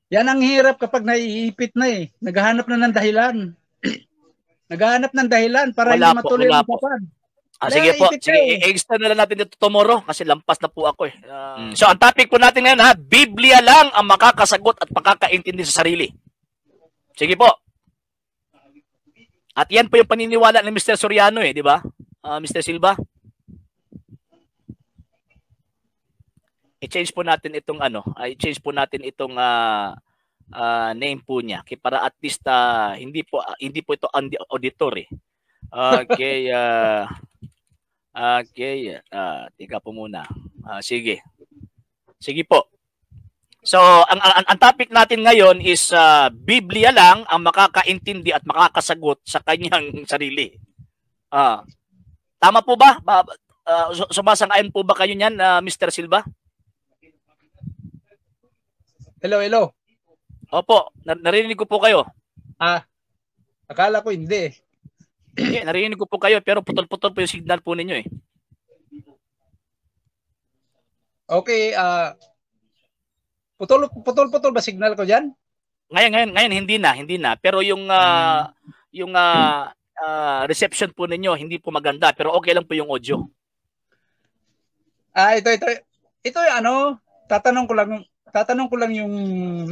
Yan ang hirap kapag naiipit na eh. Naghahanap na ng dahilan. Naghahanap ng dahilan para hindi Wala po, matuloy wala ang po. usapan. Sige po. Naiipit ka Sige, eh. i-extend na lang natin dito tomorrow kasi lampas na po ako eh. So, ang topic po natin ngayon ha, Biblia lang ang makakasagot at makakaintindi sa sarili. Sige po. At yan po yung paniniwala ni Mr. Soriano eh, di ba? Mr. Silva? I-change po natin itong i-change po natin itong name po niya para at least hindi po ito auditor eh. Okay, tika po muna. Sige. Sige po. So, ang topic natin ngayon is Biblia lang ang makakaintindi at makakasagot sa kanyang sarili. Tama po ba? Sumasang-ayon po ba kayo niyan, Mr. Silva? Hello, hello. Opo, narinig ko po kayo. Akala ko hindi. Okay, narinig ko po kayo pero putol-putol po yung signal po ninyo eh. Okay, putol-putol ba signal ko diyan? Ngayon hindi na, pero yung reception po ninyo hindi po maganda pero okay lang po yung audio. Ito yung tatanong ko lang yung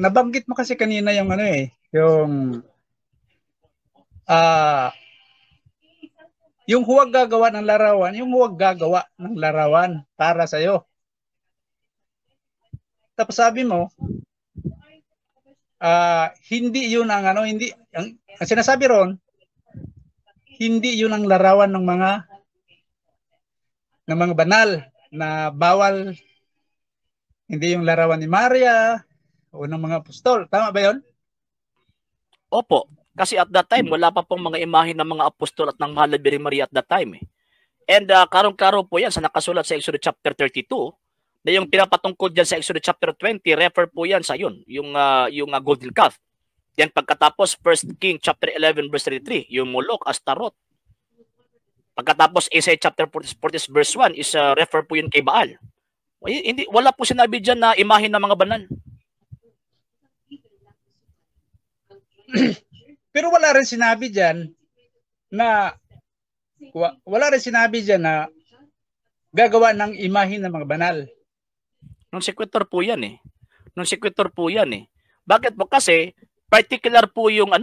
nabanggit mo kasi kanina yung yung huwag gagawa ng larawan, para sa iyo. Tapos sabi mo, hindi yun ang ang sinasabi ron, hindi yun ang larawan ng mga banal na bawal. Hindi yung larawan ni Maria o ng mga apostol. Tama ba yun? Opo. Kasi at that time, wala pa pong mga imahe ng mga apostol at ng Mahal na Birheng Maria at that time eh. And karong-karo po yan sa nakasulat sa Exodus chapter 32 na yung pinapatungkod dyan sa Exodus chapter 20, refer po yan sa yun, yung golden calf. Yan pagkatapos 1 King chapter 11 verse 33, yung Moloch, Astaroth. Pagkatapos Isaiah chapter 40 verse 1 is refer po yun kay Baal. Wala po sinabi dyan na imahe ng mga banal. Pero wala rin sinabi dyan na gagawa ng imahe ng mga banal. Non sequitur po yan eh. Bakit po? Kasi particular po yung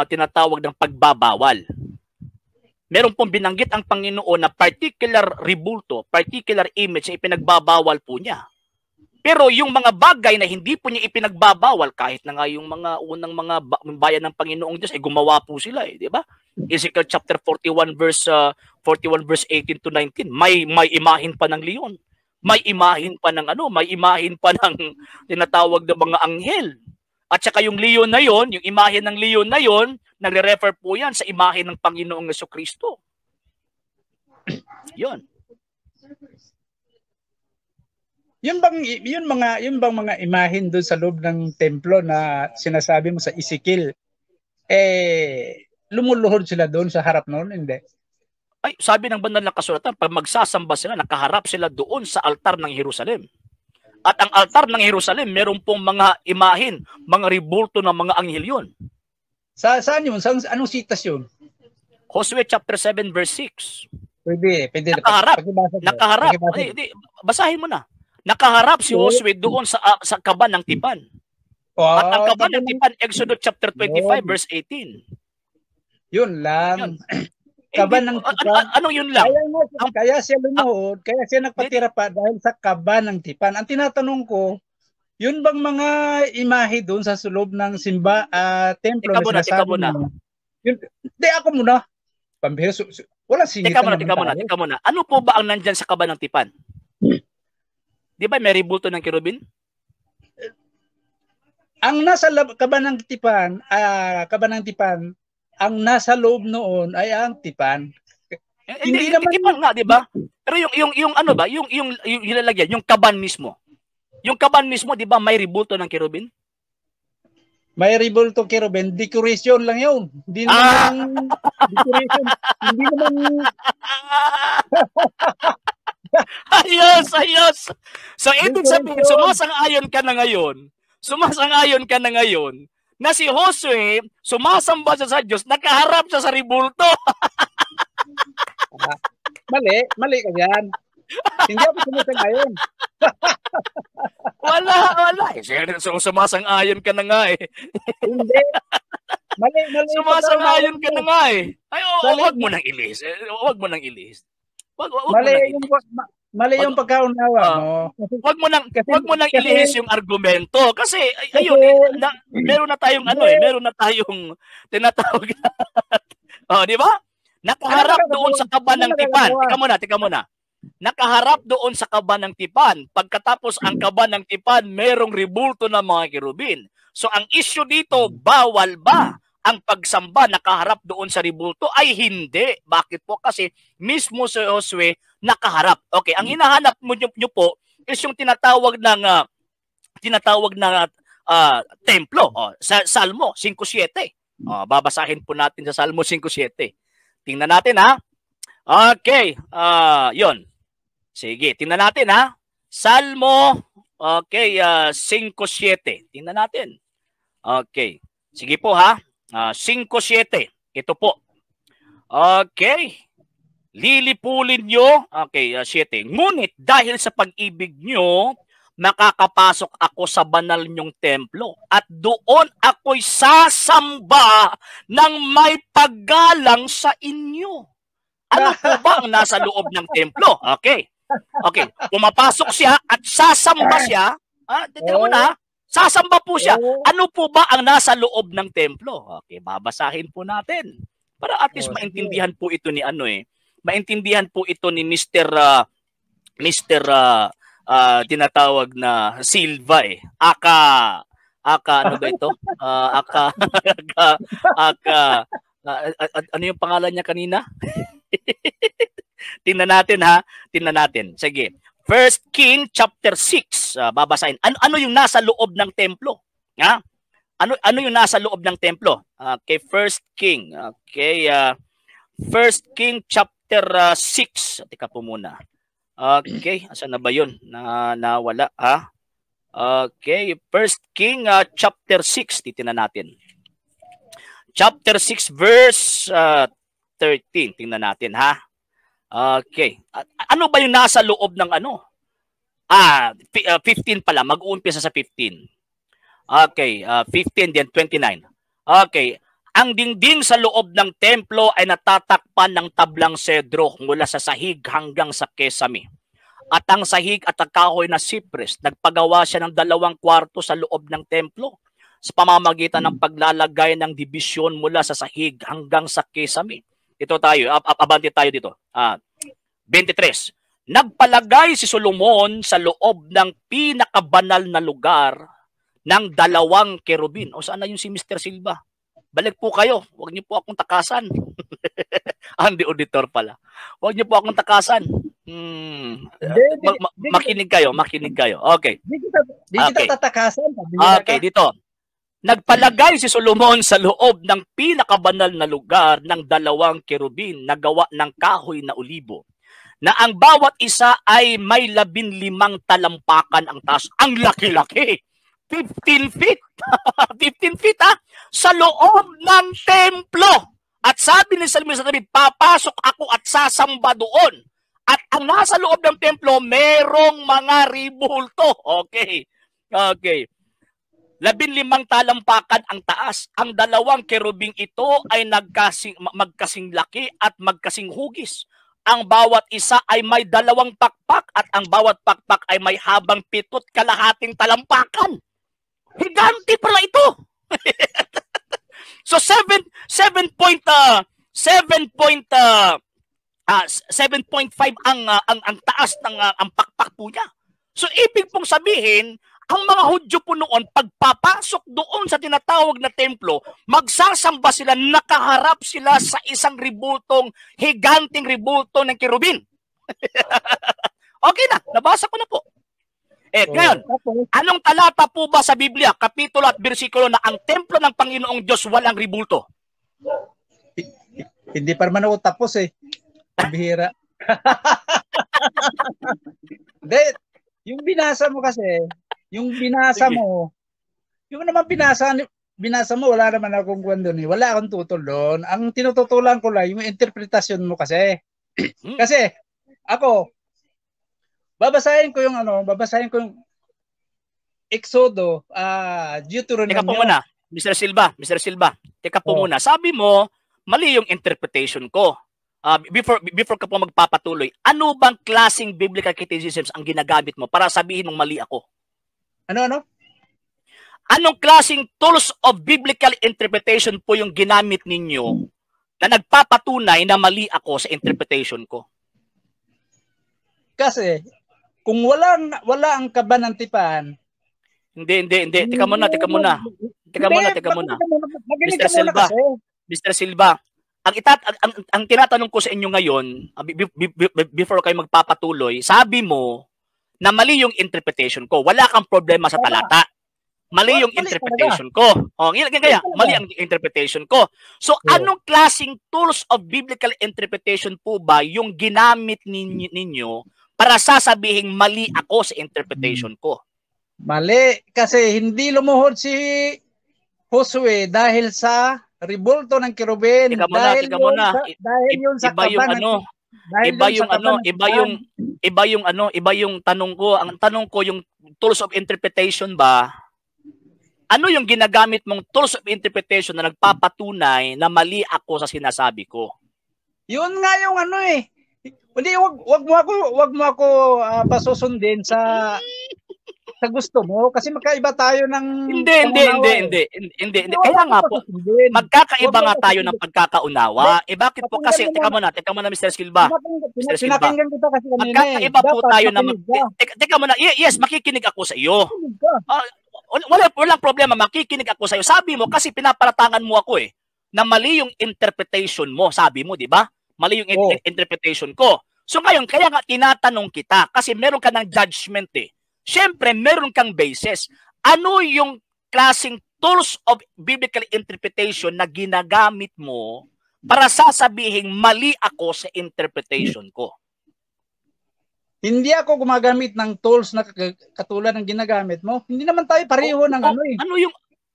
tinatawag ng pagbabawal. Meron pong binanggit ang Panginoon na particular ribulto, particular image na ipinagbabawal po niya. Pero yung mga bagay na hindi po niya ipinagbabawal, kahit na nga yung mga unang mga bayan ng Panginoong Diyos, ay gumawa po sila eh, di ba? Ezekiel chapter 41 verse 18 to 19, may imahin pa ng leon. May imahin pa ng tinatawag na mga anghel. At saka yung leon na yon, yung imahin ng leon na yon, nagre-refer po yan sa imahe ng Panginoong Jesucristo. Yun. Yun bang mga imahin doon sa loob ng templo na sinasabi mo sa Ezekiel, lumuluhod sila doon sa harap noon? Hindi. Ay, sabi ng banal na kasulatan, pag magsasamba sila, nakaharap sila doon sa altar ng Jerusalem. At ang altar ng Jerusalem, meron pong mga imahin, mga ribulto ng mga anghel yun. Saan yun? Anong sitas yun? Josue chapter 7 verse 6. Pwede. Nakaharap. Basahin mo na. Nakaharap si Josue doon sa kaban ng tipan. At ang kaban ng tipan, Exodus chapter 25 verse 18. Yun lang. Kaban ng tipan. Anong yun lang? Kaya siya lumuhod, kaya siya nagpatira pa dahil sa kaban ng tipan. Ang tinatanong ko, yun bang mga imahe doon sa loob ng templo na sinasabi mo? Hindi, ako muna. Pambihira, wala singitan naman tayo. Teka muna. Ano po ba ang nandyan sa kaban ng tipan? Di ba may ribulto ng kerubin? Ang nasa kaban ng tipan, ang nasa loob noon ay ang tipan. Hindi naman tipan nga, di ba? Pero yung ano ba, yung ilalagyan, yung kaban mismo. Yung kaban mismo, di ba, may ribulto ng kerubin? May ribulto kerubin, decoration lang yun. Hindi naman decoration. Hindi naman Ayos. So, ibig sabihin, sumasang-ayon ka na ngayon Sumasang-ayon ka na ngayon na si Josue, sumasamba siya sa Diyos, nakaharap siya sa rebulto. Mali ka yan. Hindi ako sumasang-ayon. Wala. So, sumasang-ayon ka na nga eh. Hindi. Mali. Sumasang-ayon ka na nga eh. Ay, wag mo nang ilihis. Wag mo nang ilihis. Mali yung pagkaunawa mo. Wag mo nang ilihis yung argumento kasi ayun, meron na tayong meron na tayong tinatawag. Di ba? Nakaharap doon sa kaba ng tipan. Tika muna. Nakaharap doon sa kaba ng tipan. Pagkatapos ang kaba ng tipan, merong rebulto ng mga kerubin. So ang issue dito, bawal ba ang pagsamba nakaharap doon sa rebulto? Ay hindi. Bakit po? Kasi mismo si Josue nakaharap. Okay, ang hinahanap mo nyo po is yung tinatawag na templo. Sa Salmo 5:7. Babasahin po natin sa Salmo 5:7. Tingnan natin ha. Okay, yon. Sige, tingnan natin ha. Salmo 5:7. Tingnan natin. Okay. Sige po ha. 5:7. Ito po. Okay. Lilipulin nyo. Okay, 7. Ngunit dahil sa pag-ibig nyo, makakapasok ako sa banal nyong templo at doon ako'y sasamba ng may paggalang sa inyo. Ano po ba ang nasa loob ng templo? Okay. Pumapasok siya at sasamba siya. Tingnan mo na. Sasamba po siya. Ano po ba ang nasa loob ng templo? Okay, babasahin po natin. Para at least maintindihan po ito ni maintindihan po ito ni Mr. Tinatawag na Silva eh. Ano ba ito? Ano yung pangalan niya kanina? Tingnan natin. Sige. 1 King chapter 6. Babasahin. Ano yung nasa loob ng templo? Ha? Ano yung nasa loob ng templo? Okay, 1 King. Okay, 1 King chapter 6. Teka po muna. Okay, asan na ba 'yon? Nawala ha? Okay, 1 King chapter 6 titingnan natin. Chapter 6 verse 13 tingnan natin ha. Okay. Ano ba yung nasa loob ng 15 pala, mag-uumpisa sa 15. Okay, 15 then 29. Okay. Ang dingding sa loob ng templo ay natatakpan ng tablang sedro mula sa sahig hanggang sa kesame. At ang sahig at ang kahoy na cypress, nagpagawa siya ng 2 kwarto sa loob ng templo sa pamamagitan ng paglalagay ng dibisyon mula sa sahig hanggang sa kesame. Ito tayo, abante tayo dito. 23. Nagpalagay si Solomon sa loob ng pinakabanal na lugar ng 2 kerubin. O saan na yung si Mr. Silva? Balik po kayo. Huwag niyo po akong takasan. Hindi auditor pala. Huwag niyo po akong takasan. Makinig kayo. Okay. Di kita tatakasan. Okay, dito. Nagpalagay si Solomon sa loob ng pinakabanal na lugar ng 2 kerubin na gawa ng kahoy na olibo, na ang bawat isa ay may 15 talampakan ang taas. Ang laki-laki. 15 feet. 15 feet sa loob ng templo. At sabi ni Salmista David, papasok ako at sasamba doon. At ang nasa loob ng templo, merong mga rebulto. Okay. 15 talampakan ang taas. Ang 2 kerubing ito ay magkasing laki at magkasing hugis. Ang bawat isa ay may 2 pakpak at ang bawat pakpak ay may habang 7 kalahating talampakan. Higante pala ito. So 7.5 ang taas ng ang pakpak po niya. So ibig pong sabihin, ang mga Hudyo po noon, pagpapasok doon sa tinatawag na templo, magsasamba sila, nakaharap sila sa isang rebultong, higanting rebulto ng kerubin. Okay na, nabasa ko na po. Ngayon, anong talata po ba sa Biblia, kapitulo at bersikulo na ang templo ng Panginoong Diyos walang rebulto? Hindi pa naman ako tapos Bihira. Yung binasa mo kasi, Yung naman binasa mo, wala naman akong kwan doon eh. Wala akong tutol doon. Ang tinututulan ko lang, yung interpretasyon mo kasi. Kasi, ako, babasahin ko yung Exodo, Deuteronomy. Teka po muna, Mr. Silva. Teka po muna. Sabi mo, mali yung interpretation ko. Before ka po magpapatuloy, ano bang klaseng biblical criticisms ang ginagamit mo para sabihin mong mali ako? Ano? Anong klaseng tools of biblical interpretation po yung ginamit ninyo na nagpapatunay na mali ako sa interpretation ko? Kasi, kung wala ang kabanantipan, hindi. Teka muna. Mr. Silva, ang tinatanong ko sa inyo ngayon, before kayo magpapatuloy, sabi mo na mali yung interpretation ko. Wala kang problema sa talata. Mali yung interpretation ko. Mali ang interpretation ko. So, anong klaseng tools of biblical interpretation po ba yung ginamit ninyo para sasabihin mali ako sa interpretation ko? Mali. Kasi hindi lumuhod si Josue dahil sa ribulto ng kirubin. Teka muna. Iba yung tanong ko. Ang tanong ko yung tools of interpretation ba? Ano yung ginagamit mong tools of interpretation na nagpapatunay na mali ako sa sinasabi ko? Yun nga yung Hindi, wag mo ako pasusundin sa gusto mo kasi magkaiba tayo ng Hindi. Kaya nga po, magkakaiba nga tayo ng pagkakaunawa. Bakit po kasi, teka muna Mr. Silva. Pinakinggan kita kasi kanina. Magkakaiba po tayo na teka muna. Yes, makikinig ako sa iyo. Walang problema, makikinig ako sa iyo. Sabi mo kasi pinaparatangan mo ako na mali yung interpretation mo, sabi mo, di ba? Mali yung interpretation ko. So ngayon, kaya nga tinatanong kita kasi meron ka ng judgment Siyempre, meron kang basis. Ano yung klaseng tools of biblical interpretation na ginagamit mo para sasabihin mali ako sa interpretation ko? Hindi ako gumagamit ng tools na katulad ng ginagamit mo. Hindi naman tayo pareho ng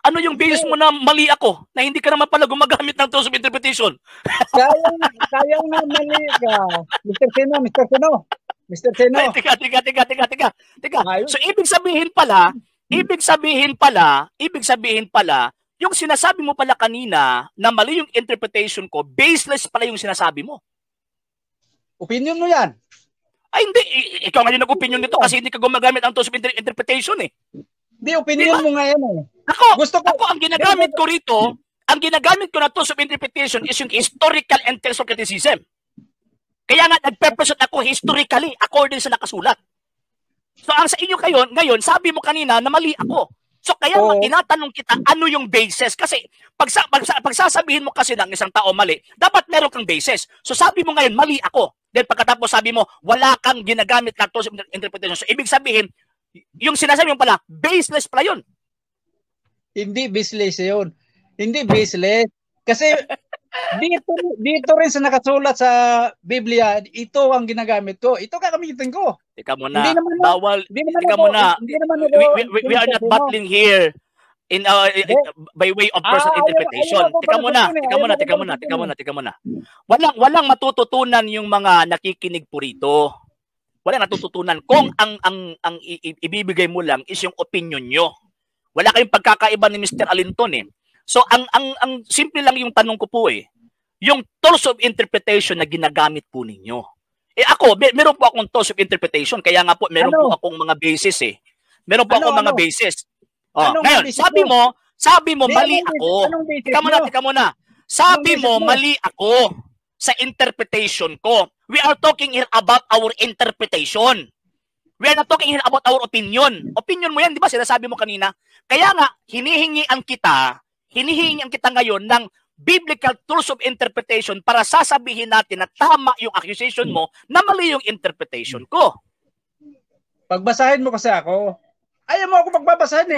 Ano yung basis mo na mali ako? Na hindi ka naman pala gumagamit ng tools of interpretation? Kaya nga mali ka. Mr. Seno. Teka. So ibig sabihin pala, yung sinasabi mo pala kanina na mali yung interpretation ko, baseless pala yung sinasabi mo. Opinion mo yan. Ay hindi, ikaw nga yung nag-opinion nito kasi hindi ka gumagamit ng tools of interpretation Hindi, opinion mo nga yan Ako, ang ginagamit ko rito, na tools of interpretation is yung historical and textual criticism. Kaya nga nagpe-present ako historically according sa nakasulat. So ang sa inyo ngayon, sabi mo kanina na mali ako. So kaya nga tinatanong kita ano yung basis kasi pagsasabihin mo kasi ng isang tao mali, dapat meron kang basis. So sabi mo ngayon mali ako. Then pagkatapos sabi mo wala kang ginagamit na tools of interpretation. So ibig sabihin yung sinasabi mo pala baseless pala yun. Hindi baseless yun. Hindi baseless. Kasi dito rin sa nakasulat sa Biblia, ito ang ginagamit ko. Ito kakamitin ko. Teka muna. We are not battling here by way of personal interpretation. Teka muna. Walang matututunan yung mga nakikinig po rito. Walang natututunan kung ang ibibigay mo lang is yung opinion nyo. Wala kayong pagkakaiba ni Mr. Alinton So ang simple lang yung tanong ko po yung tools of interpretation na ginagamit po ninyo. Ako, meron po akong tools of interpretation kaya nga po meron po akong mga basis Meron po akong mga basis. Ngayon, sabi mo mali ako. Teka muna. Sabi mo mali ako sa interpretation ko. We are talking here about our interpretation. We are not talking here about our opinion. Opinion mo yan, di ba? Sinasabi mo kanina. Kaya nga, hinihingian kita ngayon ng biblical tools of interpretation para sasabihin natin na tama yung accusation mo na mali yung interpretation ko. Pagbasahin mo kasi ako. Ayaw mo ako pagbabasahin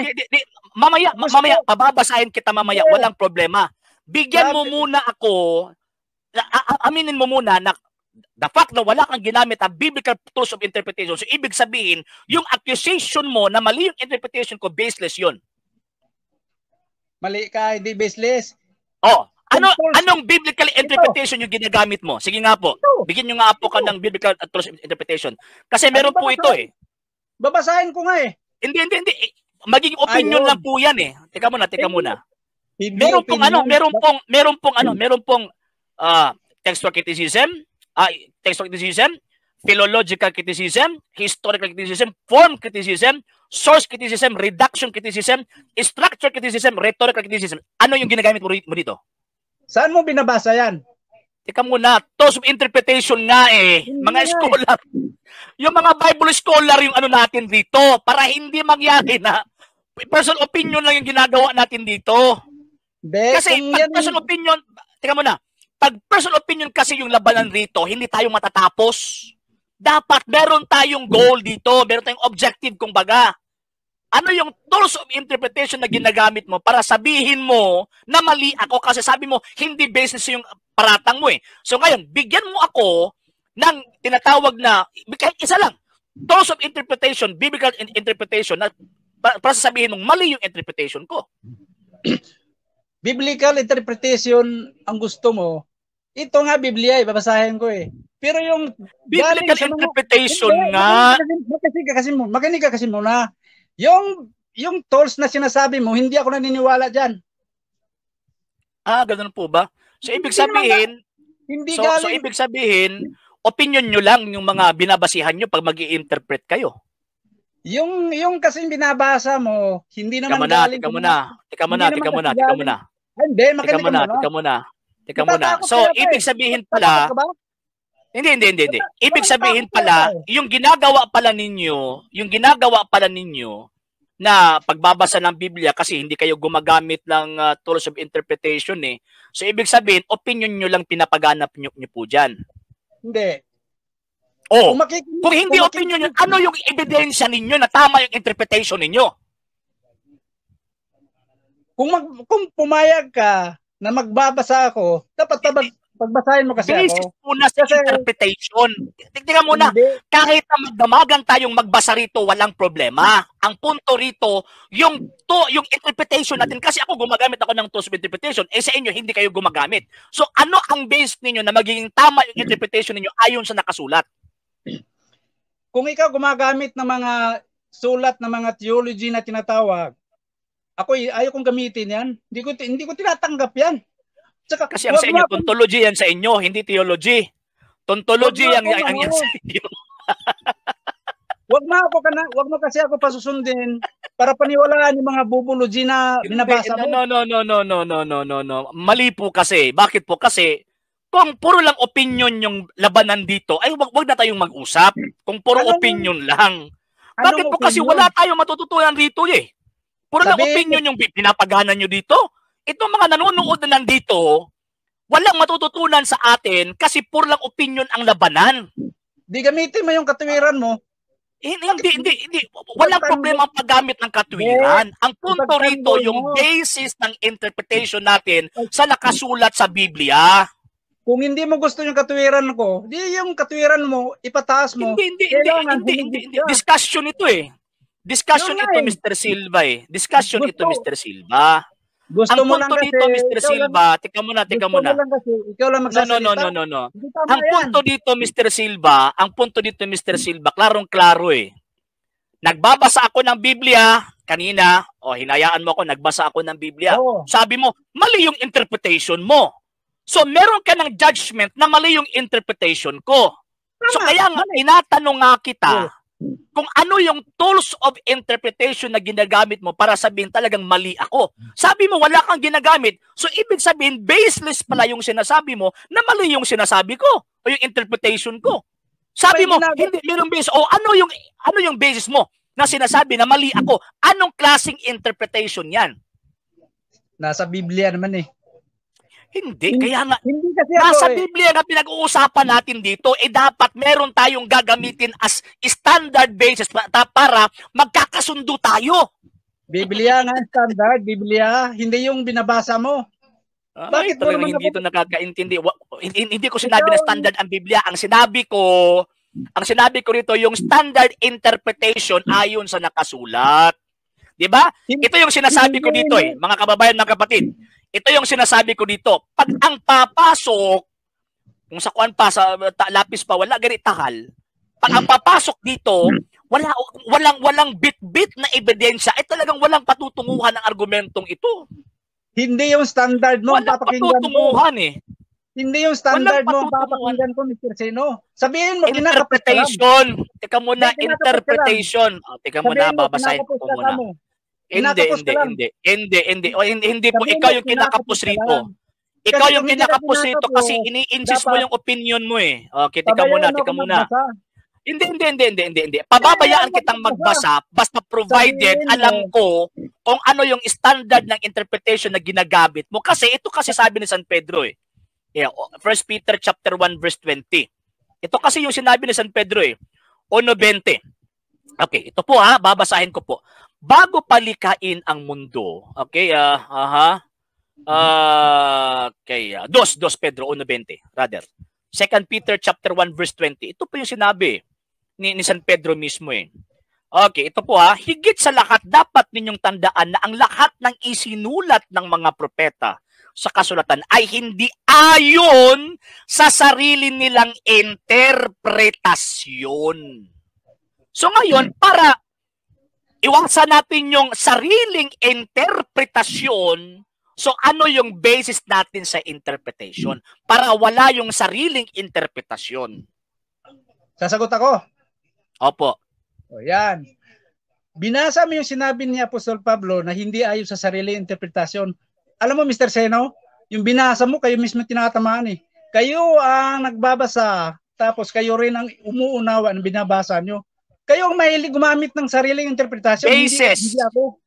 Mamaya, pababasahin kita mamaya. Walang problema. Bigyan mo muna ako, aminin mo muna na the fact na wala kang ginamit ang biblical tools of interpretation. So, ibig sabihin, yung accusation mo na mali yung interpretation ko, baseless yun. Mali ka, hindi baseless. Oh, anong biblical interpretation yung ginagamit mo? Sige nga po. Bigyan nyo nga po ka ng biblical interpretation. Kasi meron po ito eh. Babasahin ko nga eh. Hindi. Maging opinion lang po yan eh. Teka muna. Meron pong textual criticism, philological criticism, historical criticism, form criticism, source criticism, reduction criticism, structure criticism, rhetorical criticism. Ano yung ginagamit mo dito? Saan mo binabasa yan? Teka muna, tools of interpretation nga eh. Mga scholar. Yung mga Bible scholar yung ano natin dito para hindi mangyari na personal opinion lang yung ginagawa natin dito. Kasi pag personal opinion, teka muna, pag personal opinion kasi yung labanan rito, hindi tayo matatapos. Dapat meron tayong goal dito, meron tayong objective kumbaga. Ano yung tools of interpretation na ginagamit mo para sabihin mo na mali ako kasi sabi mo hindi basis yung paratang mo eh. So ngayon, bigyan mo ako ng tinatawag na, kahit isa lang, tools of interpretation, biblical interpretation na para sabihin mong mali yung interpretation ko. Biblical interpretation ang gusto mo, ito nga Biblia, babasahin ko eh. Pero yung biblical interpretation nga. Makinig ka kasi muna. Yung tools na sinasabi mo, hindi ako naniniwala diyan. Ganun po ba? So ibig sabihin, so ibig sabihin, opinion nyo lang yung mga binabasihan nyo pag mag-i-interpret kayo. Yung kasi binabasa mo, hindi naman galing. Teka muna. Hindi, makinig ka muna. Teka muna. So ibig sabihin pala, hindi. Ibig sabihin pala, yung ginagawa pala ninyo na pagbabasa ng Biblia kasi hindi kayo gumagamit ng tools of interpretation eh. So ibig sabihin, opinion nyo lang pinapaganap nyo po dyan. Hindi. Kung hindi opinion nyo, ano yung ebidensya ninyo na tama yung interpretation ninyo? Kung pumayag ka na magbabasa ako, dapat pagbasahin mo kasi basis ako. Muna sa interpretation. Tingnan muna, kahit na magdamagan tayong magbasa rito, walang problema. Ang punto rito, yung interpretation natin, kasi ako gumagamit ako ng tools of interpretation, sa inyo hindi kayo gumagamit. So ano ang base ninyo na magiging tama yung interpretation ninyo ayon sa nakasulat? Kung ikaw gumagamit ng mga sulat ng mga theology na tinatawag, ako ayaw kong gamitin yan. Hindi ko tinatanggap yan. Tsaka, kasi ang sa inyo, ontology yan sa inyo, hindi theology. Ontology yan sa inyo. Wag mo kasi ako pasusundin para paniwalaan yung mga bubology na binabasa mo. No. Mali po kasi. Bakit po? Kasi kung puro lang opinion yung labanan dito, ay wag na tayong mag-usap. Kung puro opinion lang. Bakit po? Kasi wala tayong matututunan dito eh. Puro lang opinion yung pinapagana nyo dito. Itong mga nanonood na nandito, walang matututunan sa atin kasi puro lang opinion ang labanan. Di gamitin mo yung katuwiran mo. Hindi. Walang problema ang paggamit ng katwiran. Ang punto rito, yung basis ng interpretation natin sa nakasulat sa Biblia. Kung hindi mo gusto yung katwiran ko, di yung katwiran mo, ipataas mo. Hindi. Discussion ito eh. Discussion ito, Mr. Silva eh. Discussion ito, Mr. Silva. Gusto ang mo lang punto dito, Mr. Silva, tika muna. Ikaw lang magsasalita. No. Ang punto dito, Mr. Silva, klarong-klaro eh. Nagbabasa ako ng Biblia kanina, hinayaan mo ako, nagbasa ako ng Biblia. Sabi mo, mali yung interpretation mo. So, meron ka ng judgment na mali yung interpretation ko. So, kaya nga, tinatanong nga kita, kung ano yung tools of interpretation na ginagamit mo para sabihin talagang mali ako. Sabi mo, wala kang ginagamit. So, ibig sabihin, baseless pala yung sinasabi mo na mali yung sinasabi ko o yung interpretation ko. Sabi mo, hindi, merong basis. Ano yung basis mo na sinasabi na mali ako? Anong klaseng interpretation yan? Nasa Biblia naman eh. Hindi. Kaya nga, nasa Biblia na pinag-uusapan natin dito, dapat meron tayong gagamitin as standard basis para magkakasundo tayo. Biblia nga standard, Biblia, hindi yung binabasa mo. Bakit talagang hindi ito nakakaintindi? Hindi ko sinabi na standard ang Biblia. Ang sinabi ko rito, yung standard interpretation ayon sa nakasulat. Di ba? Ito yung sinasabi ko dito mga kababayan, mga kapatid. Ito yung sinasabi ko dito. Pag ang papasok, kung sa kuan pa, sa lapis pa, wala ganit tahal. Pag ang papasok dito, walang bit-bit na ebidensya, talagang walang patutunguhan ng argumentong ito. Hindi yung standard mo ang papakinggan ko. Hindi yung standard mo ang papakinggan ko, Mr. Seno. Sabihin mo, interpretation. Teka muna, interpretation. Teka muna, babasahin ko muna. Hindi po. Ikaw yung kinakapos rito. Ikaw yung kinakapos rito kasi ini-insist mo yung opinion mo eh. Okay, teka muna. Hindi. Pababayaan kitang magbasa basta provided alam ko kung ano yung standard ng interpretation na ginagamit mo. Kasi ito kasi sabi ni San Pedro eh. 1 Peter chapter 1 verse 20. Ito kasi yung sinabi ni San Pedro eh. 1:20. Okay, ito po babasahin ko po. Bago palikain ang mundo. Okay, Dos Pedro 1:20 rather. 2 Peter chapter 1 verse 20. Ito po yung sinabi ni San Pedro mismo eh. Okay, ito po higit sa lahat dapat ninyong tandaan na ang lahat ng isinulat ng mga propeta sa kasulatan ay hindi ayon sa sarili nilang interpretasyon. So ngayon, para iwasan natin yung sariling interpretasyon, so ano yung basis natin sa interpretation? Para wala yung sariling interpretasyon. Sasagot ako. Opo. O yan. Binasa mo yung sinabi ni Apostol Pablo na hindi ayon sa sariling interpretasyon. Alam mo, Mr. Seno, yung binasa mo, kayo mismo tinatamaan eh. Kayo ang nagbabasa, tapos kayo rin ang umuunawa ng binabasa nyo. Kayo ang mahilig gumamit ng sariling interpretasyon. Basis. Hindi ako.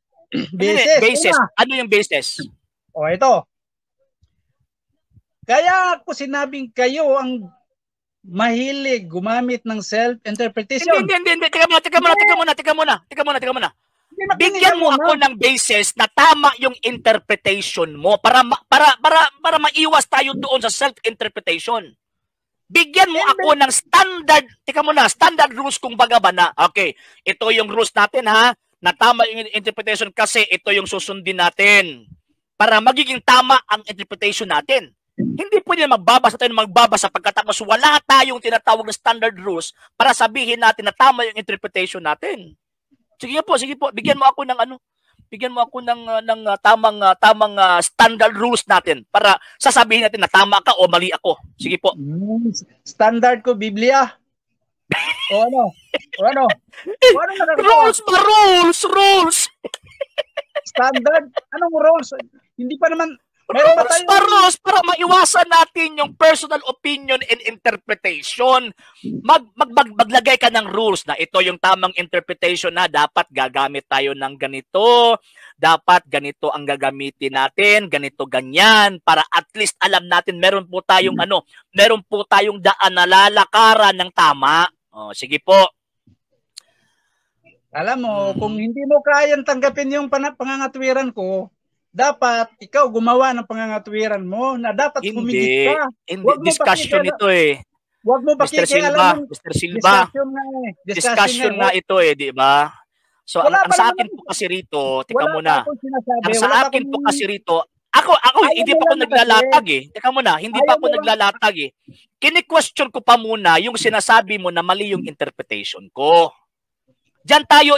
Basis. Ano yung basis? O, ito. Kaya ako sinabing kayo ang mahilig gumamit ng self-interpretation. Hindi. Teka muna. Bigyan mo ako ng basis na tama yung interpretation mo para maiwas tayo doon sa self-interpretation. Bigyan mo ako ng standard rules kung baga ba na, okay, ito yung rules natin na tama yung interpretation kasi ito yung susundin natin para magiging tama ang interpretation natin. Hindi pwede magbabasa pagkatapos wala tayong tinatawag na standard rules para sabihin natin na tama yung interpretation natin. Sige po. Bigyan mo ako ng tamang standard rules natin para sasabihin natin na tama ka o mali ako. Sige po. Standard ko Biblia. O ano? Rules. Standard? Anong rules? Hindi pa naman rules para maiwasan natin yung personal opinion and interpretation. Maglagay ka ng rules na ito yung tamang interpretation na dapat gagamit tayo ng ganito, dapat ganito ang gagamitin natin, ganito ganyan para at least alam natin meron po tayong daan na lalakaran ng tama. Sige po. Alam mo, kung hindi mo kayang tanggapin yung pangangatwiran ko, dapat ikaw gumawa ng pangangatwiran mo na dapat humigit ka. Hindi. Discussion ito eh. Huwag mo Mr. Silva. Discussion nga ito eh, di ba? So, ang sa akin po kasi rito, tika muna. Ang sa akin po kasi rito, ako hindi pa ako naglalatag eh. Tika muna, hindi pa ako naglalatag eh. Kini-question ko pa muna yung sinasabi mo na mali yung interpretation ko. Diyan tayo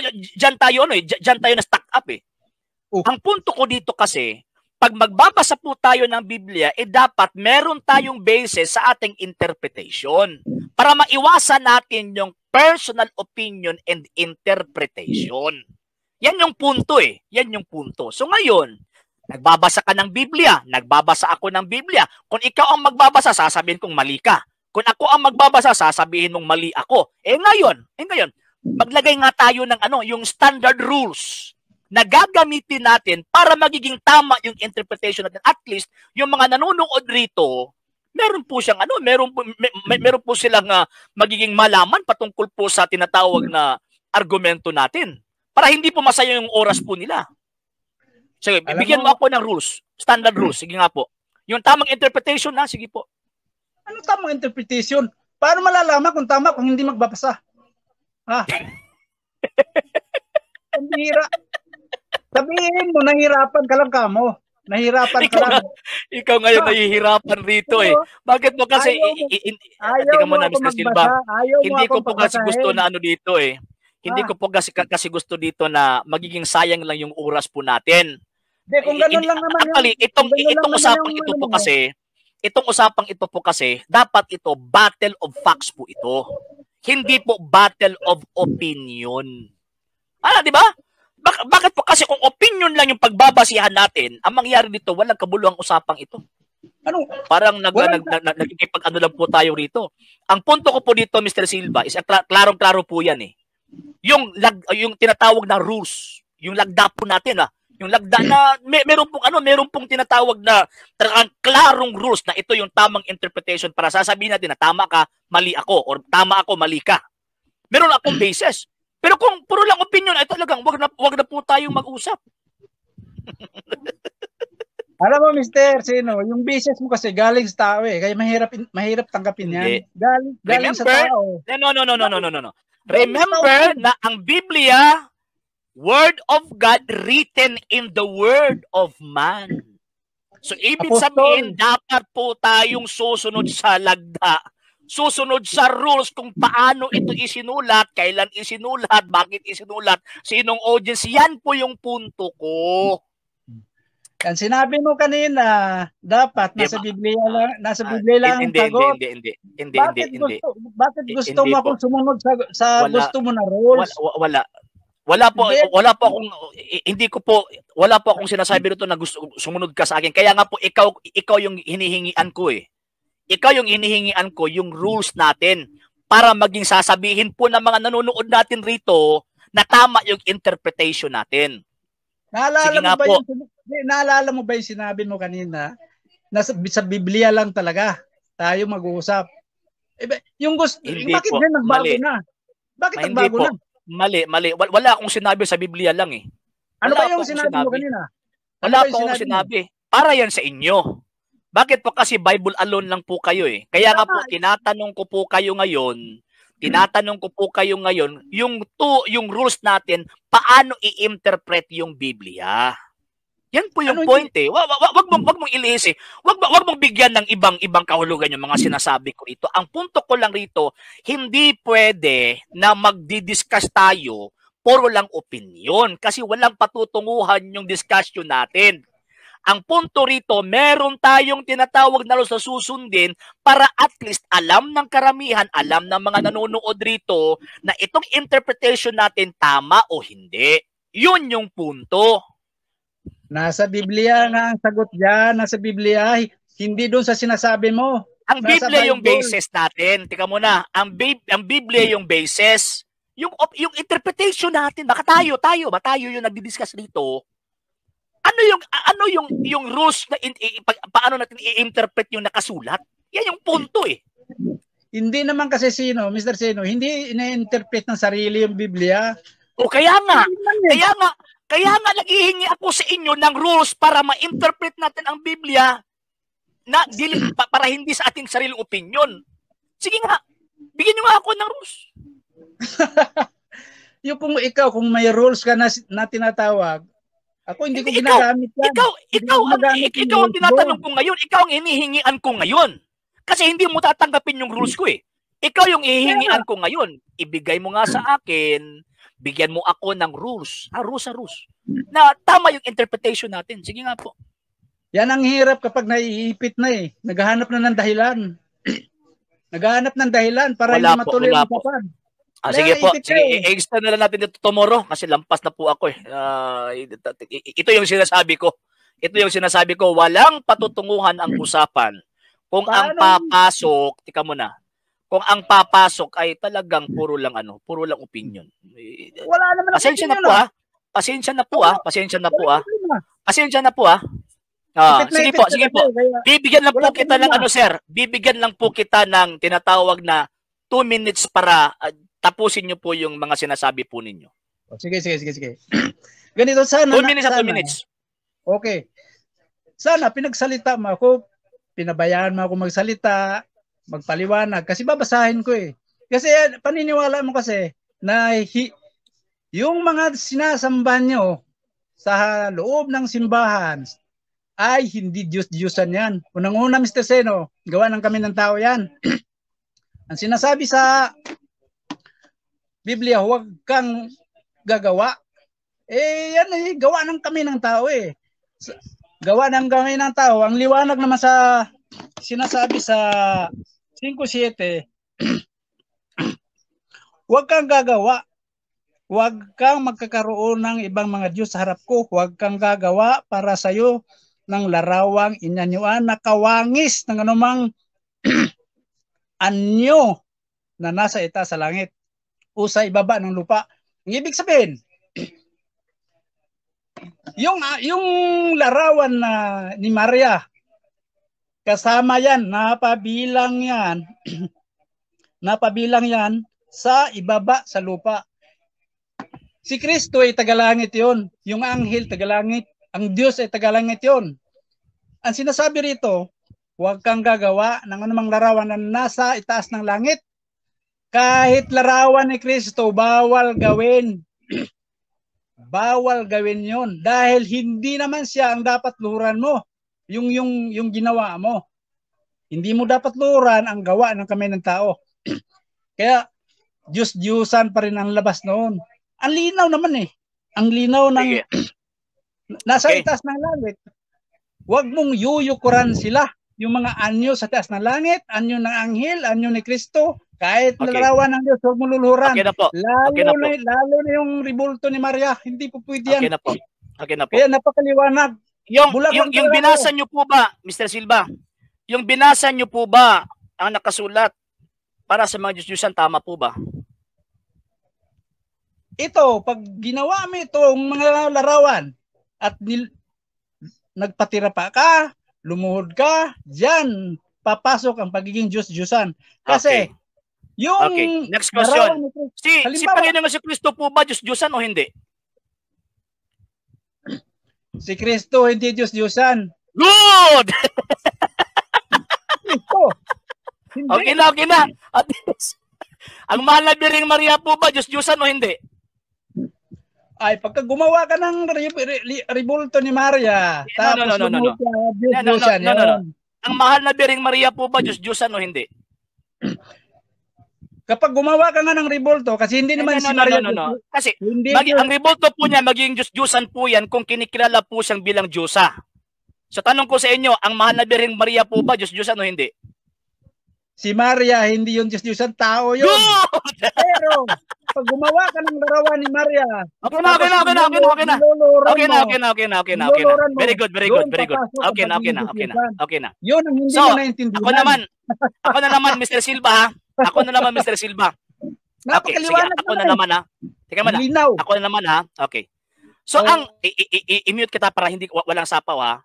na stuck up eh. Ang punto ko dito kasi, pag magbabasa po tayo ng Biblia, dapat meron tayong basis sa ating interpretation para maiwasan natin yung personal opinion and interpretation. Yan yung punto eh. Yan yung punto. So ngayon, nagbabasa ka ng Biblia, nagbabasa ako ng Biblia. Kung ikaw ang magbabasa, sasabihin kong mali ka. Kung ako ang magbabasa, sasabihin mong mali ako. Ngayon, maglagay nga tayo ng yung standard rules na gagamitin natin para magiging tama yung interpretation natin. At least, yung mga nanonood rito, meron po silang magiging malaman patungkol po sa tinatawag na argumento natin. Para hindi po masaya yung oras po nila. Sige, bigyan mo ako ng rules. Standard rules. Sige nga po. Yung tamang interpretation sige po. Ano tamang interpretation? Paano malalaman kung tama kung hindi magbabasa? Ang bihira. Sabihin mo, nahirapan ka lang kamo. Nahirapan ka lang. Ikaw ngayon nahihirapan rito eh. Bakit mo kasi, ayaw mo na, ako Mr. magbasa. Silva, Ayaw mo hindi ko akong po kasi pagbasahin. gusto na ano dito eh. Hindi ko po kasi gusto dito na magiging sayang lang yung oras po natin. Hindi, kung ganun lang naman actually, itong usapang ito po kasi, dapat ito, battle of facts po ito. Hindi po battle of opinion. Di ba? Bakit po? Kasi kung opinion lang yung pagbabasihan natin, ang mangyari dito, walang kabuluhang usapang ito. Ano? Parang nagkikipag-ano lang po tayo rito. Ang punto ko po dito, Mr. Silva, is klarong-klaro po yan eh. Yung tinatawag na rules, yung lagda po natin yung lagda na meron pong tinatawag na klarong rules na ito yung tamang interpretation para sasabihin natin na tama ka, mali ako, or tama ako, mali ka. Meron akong basis. Pero kung puro lang opinion, ay talagang wag na po tayong mag-usap. Alam mo, Mr. Sino, yung business mo kasi galing sa tao eh. Kaya mahirap tanggapin yan. Galing sa tao. No. Remember na ang Biblia, Word of God written in the Word of man. So, ibig sabihin, dapat po tayong susunod sa lagda. Susunod sa rules kung paano ito isinulat, kailan isinulat, bakit isinulat, sinong audience. Yan po yung punto ko. Yan sinabi mo kanina, dapat nasa Biblia lang ang sagot. Hindi. Bakit gusto mo akong sumunod sa gusto mo na rules? Wala po akong sinasabi rito na gusto sumunod ka sa akin. Kaya nga po ikaw yung hinihingian ko eh. Ikaw yung hinihingian ko, yung rules natin para maging sasabihin po ng mga nanonood natin rito na tama yung interpretation natin. Naalala mo ba yung sinabi mo kanina na sa Biblia lang talaga tayo mag-uusap? Yung gusto, bakit po, nagbago mali. na? Bakit nagbago na? Mali. Wala akong sinabi sa Biblia lang eh. Ano ba yung sinabi mo kanina? Wala po akong sinabi. Para yan sa inyo. Bakit po? Kasi Bible alone lang po kayo eh. Kaya nga po, tinatanong ko po kayo ngayon, yung rules natin, paano i-interpret yung Biblia. Yan po yung point eh. Wag mong ilihis eh. Wag mong bigyan ng ibang kahulugan yung mga sinasabi ko ito. Ang punto ko lang rito, hindi pwede na magdi-discuss tayo puro lang opinion kasi walang patutunguhan yung discussion natin. Ang punto rito, meron tayong tinatawag na sa susundin para at least alam ng karamihan, alam ng mga nanonood rito na itong interpretation natin tama o hindi. Yun yung punto. Nasa Biblia nga ang sagot dyan. Nasa Biblia, hindi doon sa sinasabi mo. Ang Biblia yung basis natin. Tika muna, ang Biblia yung basis. Yung interpretation natin, baka tayo yung nagdi-discuss rito. Ano yung rules na paano natin i-interpret yung nakasulat? Yan yung punto eh. Hindi naman kasi Mr. Sino, hindi ina-interpret ng sarili yung Biblia. O kaya nga naghihingi ako sa inyo ng rules para ma-interpret natin ang Biblia na para hindi sa ating sariling opinion. Sige nga, bigyan niyo nga ako ng rules. Yung kung may rules ka na tinatawag, ako hindi ko ginagamit yan. Ikaw ang tinatanong ko ngayon. Ikaw ang hinihingian ko ngayon. Kasi hindi mo tatanggapin yung rules ko eh. Ikaw yung hihingian ko ngayon. Ibigay mo nga sa akin, bigyan mo ako ng rules. Rules. Na tama yung interpretation natin. Sige nga po. Yan ang hirap kapag naiipit na eh. Naghahanap na ng dahilan. Naghahanap ng dahilan para hindi matuloy ang usapan. Sige po. Sige, i-extend na lang natin dito tomorrow kasi lampas na po ako eh. Ito yung sinasabi ko. Walang patutunguhan ang usapan. Kung ang papasok, tika mo na. Kung ang papasok ay talagang puro lang opinion. Wala naman Pasensya na po. Sige po. Bibigyan lang po kita ng sir. Bibigyan lang po kita ng tinatawag na 2 minutes para tapusin niyo po yung mga sinasabi po ninyo. Sige. Ganito sana. 2 minutes. Okay. Sana pinagsalita mo ako, pinabayaan mo ako magsalita, magpaliwanag kasi babasahin ko eh. Kasi paniniwala mo kasi na yung mga sinasamba nyo sa loob ng simbahan ay hindi Diyos-Diyosan yan. Unang-una, Mr. Seno, gawa ng kami ng tao yan. Ang sinasabi sa Biblia, huwag kang gagawa. Yan gawa ng kami ng tao Gawa ng kami ng tao. Ang liwanag naman sa sinasabi sa 5:7, huwag kang gagawa. Huwag kang magkakaroon ng ibang mga Diyos sa harap ko. Huwag kang gagawa para sa iyo ng larawang inanyuan na kawangis ng anumang anyo na nasa itaas sa langit o sa ibaba ng lupa. Ang ibig sabihin, yung larawan na ni Maria, kasama yan, napabilang yan sa ibaba sa lupa. Si Kristo ay tagalangit yon, yung anghel tagalangit, ang Diyos ay tagalangit yon. Ang sinasabi rito, huwag kang gagawa ng anumang larawan na nasa itaas ng langit. Kahit larawan ni Kristo, bawal gawin. Bawal gawin yon dahil hindi naman siya ang dapat luhuran mo, yung ginawa mo. Hindi mo dapat luhuran ang gawa ng kamay ng tao. Kaya Diyos-Diyusan pa rin ang labas noon. Ang linaw naman ang linaw ng nasa itaas ng langit. Huwag mong yuyukuran sila, yung mga anyo sa taas ng langit, anyo ng anghel, anyo ni Kristo. Kahit larawan ng Diyos, huwag mo luluhuran. Lalo na yung ribulto ni Maria, hindi po pwede yan. Okay na po. Kaya napakaliwanag. Yung binasa nyo po ba, Mr. Silva, yung binasa nyo po ba ang nakasulat para sa mga Diyos-Diyusan, tama po ba? Ito, pag ginawa mo itong mga larawan at nagpatira pa ka, lumuhod ka, dyan papasok ang pagiging Diyos-Diyusan. Kasi yung next question. Si Panginoon si Kristo po ba Diyos-Diyusan o hindi? Si Kristo hindi Diyos-Diyusan. Good! Ito. Okay na. At least, ang mahal na Birheng Maria po ba Diyos-Diyusan o hindi? Ay, pagka gumawa ka ng ribulto ni Maria, tapos no. Ang mahal na Birheng Maria po ba Diyos-Diyusan o hindi? Kapag gumawa ka nga ng ribulto, kasi hindi naman si Maria. Kasi ang ribulto po niya, maging Diyos-Diyusan po yan kung kinikilala po siyang bilang Diyosa. So tanong ko sa inyo, ang mahal na Birheng Maria po ba Diyos-Diyusan o hindi? Si Maria, hindi yung Diyos-Diyusan, tao yun. Pero, pag gumawa ka ng larawan ni Maria, Okay na. Very good. Okay na. Yun ang hindi mo naintindihan. Ako na naman, Mr. Silva. Okay, sige, ako na naman ha. Teka mo na. Ako na naman ha. Okay. So, i-mute kita para walang sapaw ha.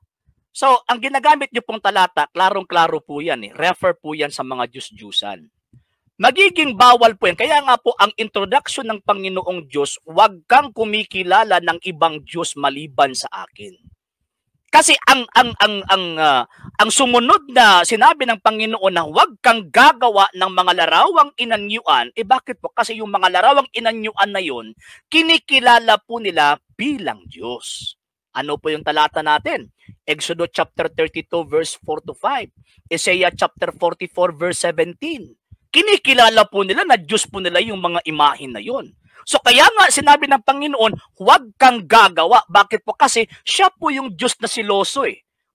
So, ang ginagamit niyo pong talata, klarong-klaro po yan Refer po yan sa mga Diyos-Diyusan. Magiging bawal po yan. Kaya nga po, ang introduction ng Panginoong Diyos, huwag kang kumikilala ng ibang Diyos maliban sa akin. Kasi ang sumunod na sinabi ng Panginoon na huwag kang gagawa ng mga larawang inanyuan, bakit po? Kasi yung mga larawang inanyuan na yun, kinikilala po nila bilang Diyos. Ano po yung talata natin? Exodus chapter 32 verse 4 to 5. Isaiah chapter 44 verse 17. Kinikilala po nila na Diyos po nila yung mga imahin na yun. So kaya nga sinabi ng Panginoon, huwag kang gagawa. Bakit po? Kasi siya po yung Diyos na siloso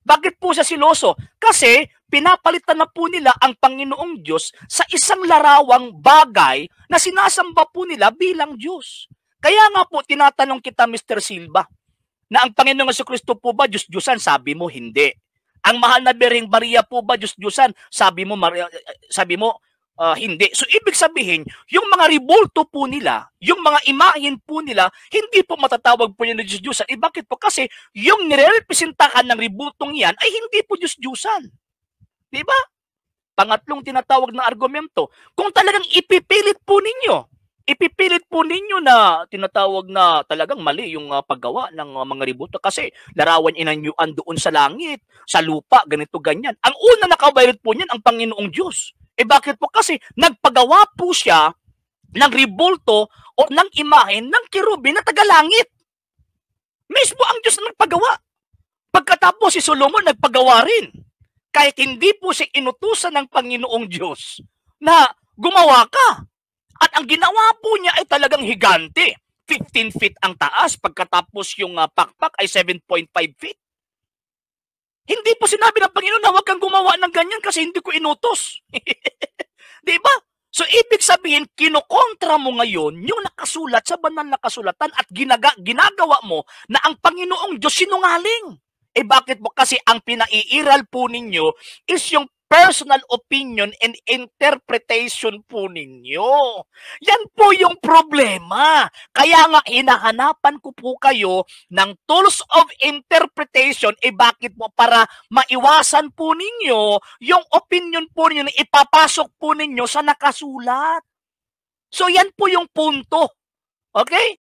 Bakit po siya siloso? Kasi pinapalitan na po nila ang Panginoong Diyos sa isang larawang bagay na sinasamba po nila bilang Diyos. Kaya nga po tinatanong kita, Mr. Silva, na ang Panginoong Jesucristo po ba Diyos-Diyusan? Sabi mo, hindi. Ang mahal na Birheng Maria po ba Diyos-Diyusan? Sabi mo, hindi. So, ibig sabihin, yung mga ribulto po nila, yung mga imahin po nila, hindi po matatawag po yan na Diyos-Diyusan. Bakit po? Kasi yung nirerepresentahan ng ribultong yan ay hindi po Diyos-Diyusan. Diba? Pangatlong tinatawag na argumento, kung talagang ipipilit po ninyo na tinatawag na talagang mali yung paggawa ng mga ribulto kasi larawan inanyuan doon sa langit, sa lupa, ganito, ganyan. Ang una nakabayad po niyan ang Panginoong Diyos. Bakit po? Kasi nagpagawa po siya ng ribulto o ng imahen ng kirubin na tagalangit. Mismo ang Diyos na nagpagawa. Pagkatapos si Solomon nagpagawa rin. Kahit hindi po siya inutusan ng Panginoong Diyos na gumawa ka. At ang ginawa po niya ay talagang higante. 15 feet ang taas, pagkatapos yung pakpak ay 7.5 feet. Hindi po sinabi ng Panginoon na huwag kang gumawa ng ganyan kasi hindi ko inutos. Di ba? So, ibig sabihin, kinokontra mo ngayon yung nakasulat sa banal na kasulatan at ginagawa mo na ang Panginoong Diyos sinungaling. Bakit mo? Kasi ang pinaiiral po ninyo is yung personal opinion and interpretation po ninyo. Yan po yung problema. Kaya nga, hinahanapan ko po kayo ng tools of interpretation. Bakit mo? Para maiwasan po ninyo yung opinion po ninyo na ipapasok po ninyo sa nakasulat. So, yan po yung punto. Okay?